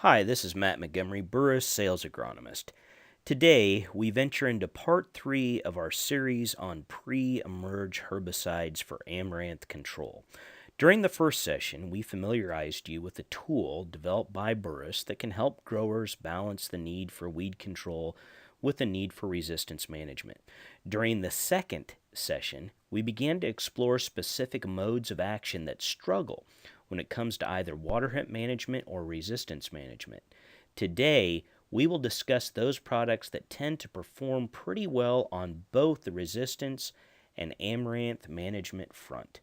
Hi, this is Matt Montgomery, Burris Sales Agronomist. Today, we venture into part 3 of our series on pre-emerge herbicides for amaranth control. During the first session, we familiarized you with a tool developed by Burris that can help growers balance the need for weed control with the need for resistance management. During the second session, we began to explore specific modes of action that struggle when it comes to either water hemp management or resistance management. Today, we will discuss those products that tend to perform pretty well on both the resistance and amaranth management front.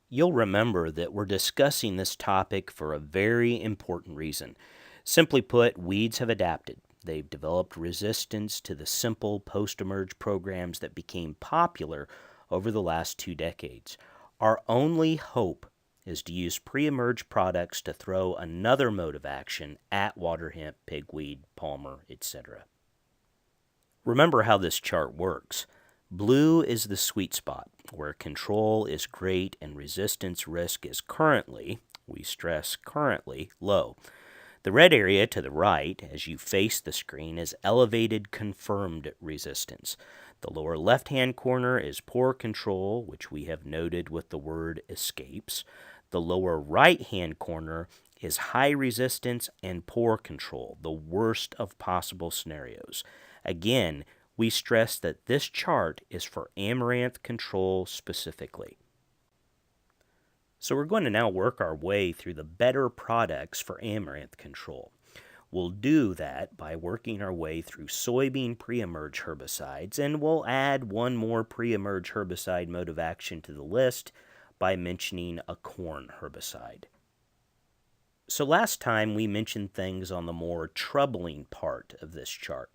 You'll remember that we're discussing this topic for a very important reason. Simply put, weeds have adapted. They've developed resistance to the simple post-emerge programs that became popular over the last 2 decades. Our only hope is to use pre-emerge products to throw another mode of action at water hemp, pigweed, palmer, etc. Remember how this chart works. Blue is the sweet spot, where control is great and resistance risk is currently, we stress currently, low. The red area to the right, as you face the screen, is elevated confirmed resistance. The lower left-hand corner is poor control, which we have noted with the word escapes. The lower right-hand corner is high resistance and poor control, the worst of possible scenarios. Again, we stress that this chart is for amaranth control specifically. So we're going to now work our way through the better products for amaranth control. We'll do that by working our way through soybean pre-emerge herbicides, and we'll add one more pre-emerge herbicide mode of action to the list by mentioning a corn herbicide. So last time we mentioned things on the more troubling part of this chart.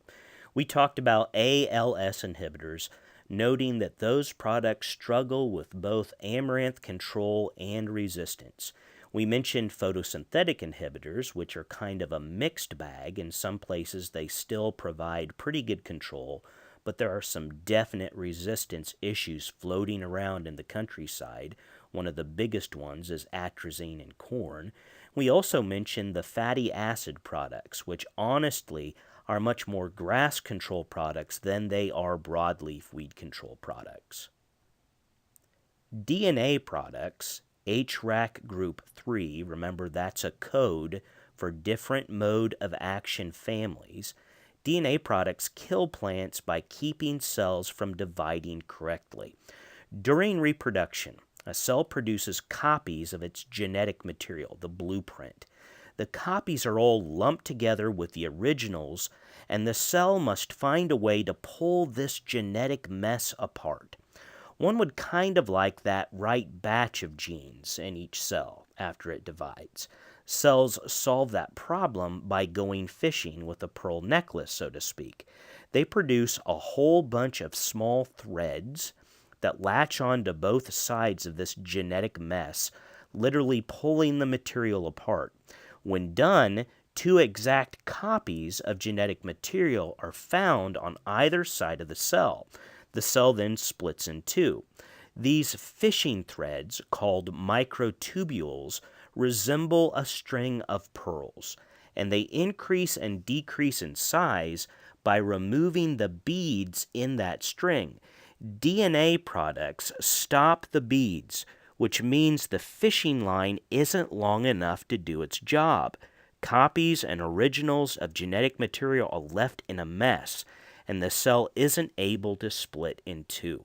We talked about ALS inhibitors, noting that those products struggle with both amaranth control and resistance. We mentioned photosynthetic inhibitors, which are kind of a mixed bag. In some places they still provide pretty good control, but there are some definite resistance issues floating around in the countryside. One of the biggest ones is atrazine in corn. We also mentioned the fatty acid products, which honestly are much more grass control products than they are broadleaf weed control products. DNA products, HRAC group 3, remember that's a code for different mode of action families. DNA products kill plants by keeping cells from dividing correctly. During reproduction, a cell produces copies of its genetic material, the blueprint. The copies are all lumped together with the originals, and the cell must find a way to pull this genetic mess apart. One would kind of like that right batch of genes in each cell after it divides. Cells solve that problem by going fishing with a pearl necklace, so to speak. They produce a whole bunch of small threads that latch onto both sides of this genetic mess, literally pulling the material apart. When done, 2 exact copies of genetic material are found on either side of the cell. The cell then splits in 2. These fishing threads, called microtubules, resemble a string of pearls, and they increase and decrease in size by removing the beads in that string. DNA products stop the beads, which means the fishing line isn't long enough to do its job. Copies and originals of genetic material are left in a mess, and the cell isn't able to split in 2.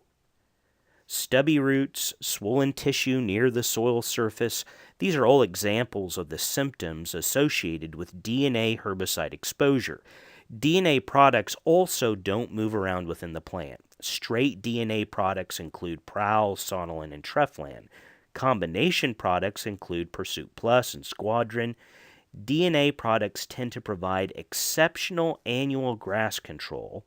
Stubby roots, swollen tissue near the soil surface, these are all examples of the symptoms associated with DNA herbicide exposure. DNA products also don't move around within the plant. Straight DNA products include Prowl, Sonolin, and Treflan. Combination products include Pursuit Plus and Squadron. DNA products tend to provide exceptional annual grass control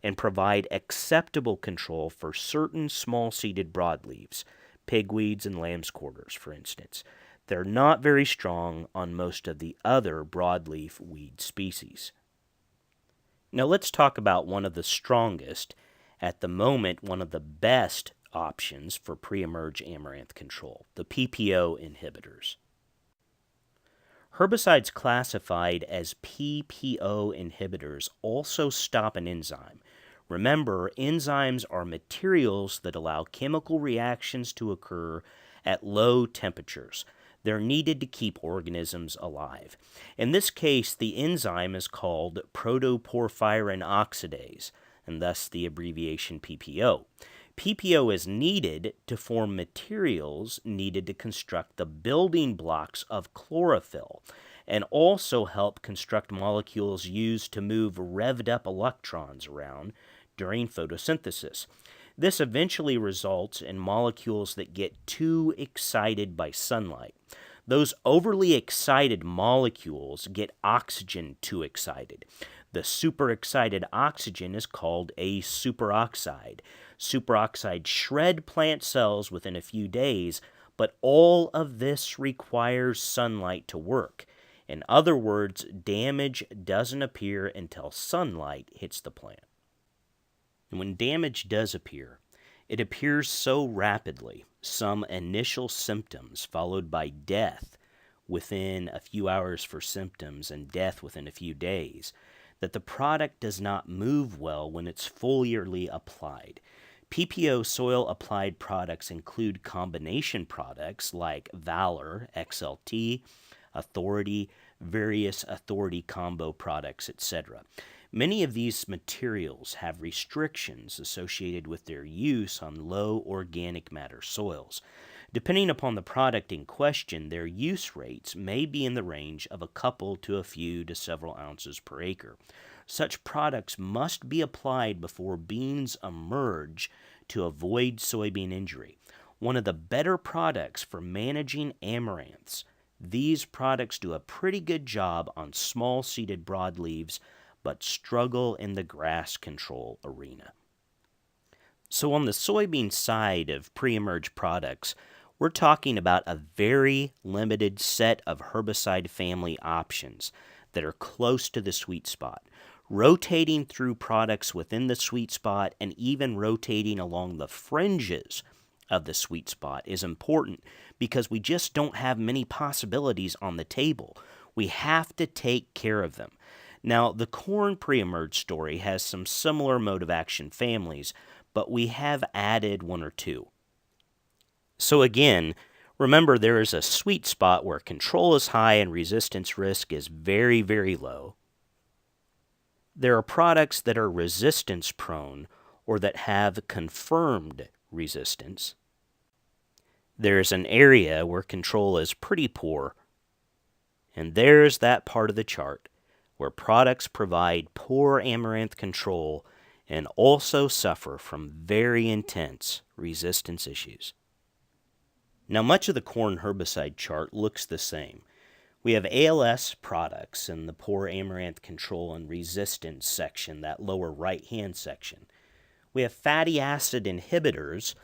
and provide acceptable control for certain small-seeded broadleaves, pigweeds and lamb's quarters, for instance. They're not very strong on most of the other broadleaf weed species. Now let's talk about one of the strongest, at the moment one of the best options for pre-emerge amaranth control, the PPO inhibitors. Herbicides classified as PPO inhibitors also stop an enzyme. Remember, enzymes are materials that allow chemical reactions to occur at low temperatures. They're needed to keep organisms alive. In this case, the enzyme is called protoporphyrin oxidase, and thus the abbreviation PPO. PPO is needed to form materials needed to construct the building blocks of chlorophyll and also help construct molecules used to move revved up electrons around during photosynthesis. This eventually results in molecules that get too excited by sunlight. Those overly excited molecules get oxygen too excited. The superexcited oxygen is called a superoxide. Superoxides shred plant cells within a few days, but all of this requires sunlight to work. In other words, damage doesn't appear until sunlight hits the plant. And when damage does appear, it appears so rapidly, some initial symptoms followed by death within a few hours for symptoms and death within a few days, that the product does not move well when it's foliarly applied. PPO soil-applied products include combination products like Valor, XLT, Authority, various Authority combo products, etc. Many of these materials have restrictions associated with their use on low organic matter soils. Depending upon the product in question, their use rates may be in the range of a couple to a few to several ounces per acre. Such products must be applied before beans emerge to avoid soybean injury. One of the better products for managing amaranths. These products do a pretty good job on small-seeded broadleaves, but struggle in the grass control arena. So on the soybean side of pre-emerge products, we're talking about a very limited set of herbicide family options that are close to the sweet spot. Rotating through products within the sweet spot and even rotating along the fringes of the sweet spot is important because we just don't have many possibilities on the table. We have to take care of them. Now, the corn pre-emerge story has some similar mode of action families, but we have added one or two. So again, remember there is a sweet spot where control is high and resistance risk is very, very low. There are products that are resistance prone or that have confirmed resistance. There's an area where control is pretty poor, and there's that part of the chart where products provide poor amaranth control and also suffer from very intense resistance issues. Now, much of the corn herbicide chart looks the same. We have ALS products in the poor amaranth control and resistance section, that lower right-hand section. We have fatty acid inhibitors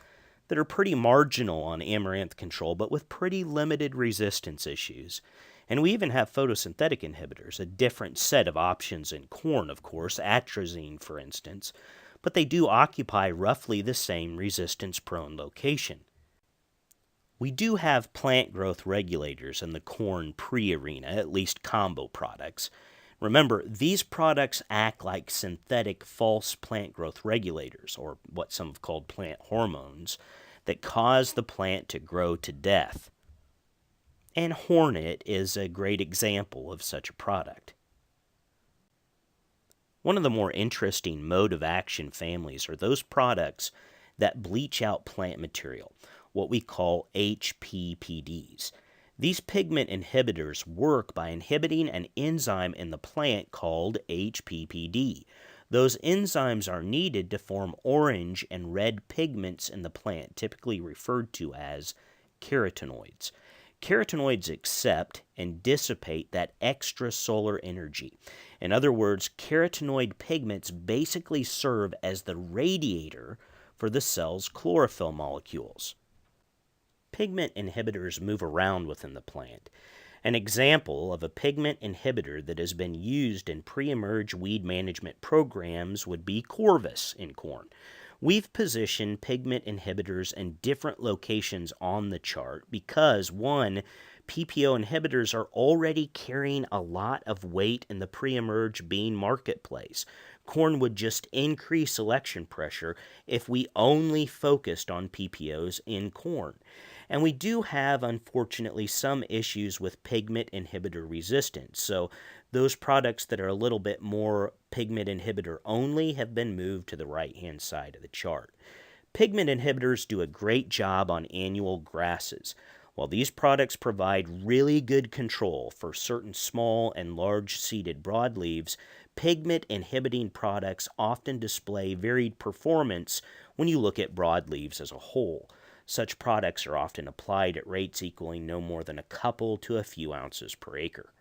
that are pretty marginal on amaranth control, but with pretty limited resistance issues. And we even have photosynthetic inhibitors, a different set of options in corn, of course, atrazine, for instance, but they do occupy roughly the same resistance-prone location. We do have plant growth regulators in the corn pre-arena, at least combo products. Remember, these products act like synthetic false plant growth regulators, or what some have called plant hormones, that cause the plant to grow to death. And Hornet is a great example of such a product. One of the more interesting mode of action families are those products that bleach out plant material, what we call HPPDs. These pigment inhibitors work by inhibiting an enzyme in the plant called HPPD. Those enzymes are needed to form orange and red pigments in the plant, typically referred to as carotenoids. Carotenoids accept and dissipate that extra solar energy. In other words, carotenoid pigments basically serve as the radiator for the cell's chlorophyll molecules. Pigment inhibitors move around within the plant. An example of a pigment inhibitor that has been used in pre-emerge weed management programs would be Corvus in corn. We've positioned pigment inhibitors in different locations on the chart because, one, PPO inhibitors are already carrying a lot of weight in the pre-emerge bean marketplace. Corn would just increase selection pressure if we only focused on PPOs in corn. And we do have, unfortunately, some issues with pigment inhibitor resistance. So those products that are a little bit more pigment inhibitor only have been moved to the right-hand side of the chart. Pigment inhibitors do a great job on annual grasses. While these products provide really good control for certain small and large seeded broadleaves, pigment inhibiting products often display varied performance when you look at broadleaves as a whole. Such products are often applied at rates equaling no more than a couple to a few ounces per acre.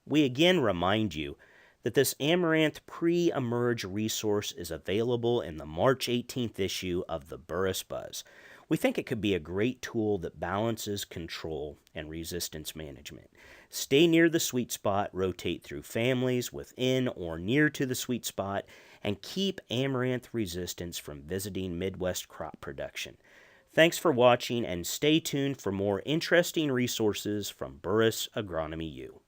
We again remind you that this Amaranth pre-emerge resource is available in the March 18th issue of the Burris Buzz. We think it could be a great tool that balances control and resistance management. Stay near the sweet spot, rotate through families within or near to the sweet spot, and keep Amaranth resistance from visiting Midwest crop production. Thanks for watching, and stay tuned for more interesting resources from Burris Agronomy U.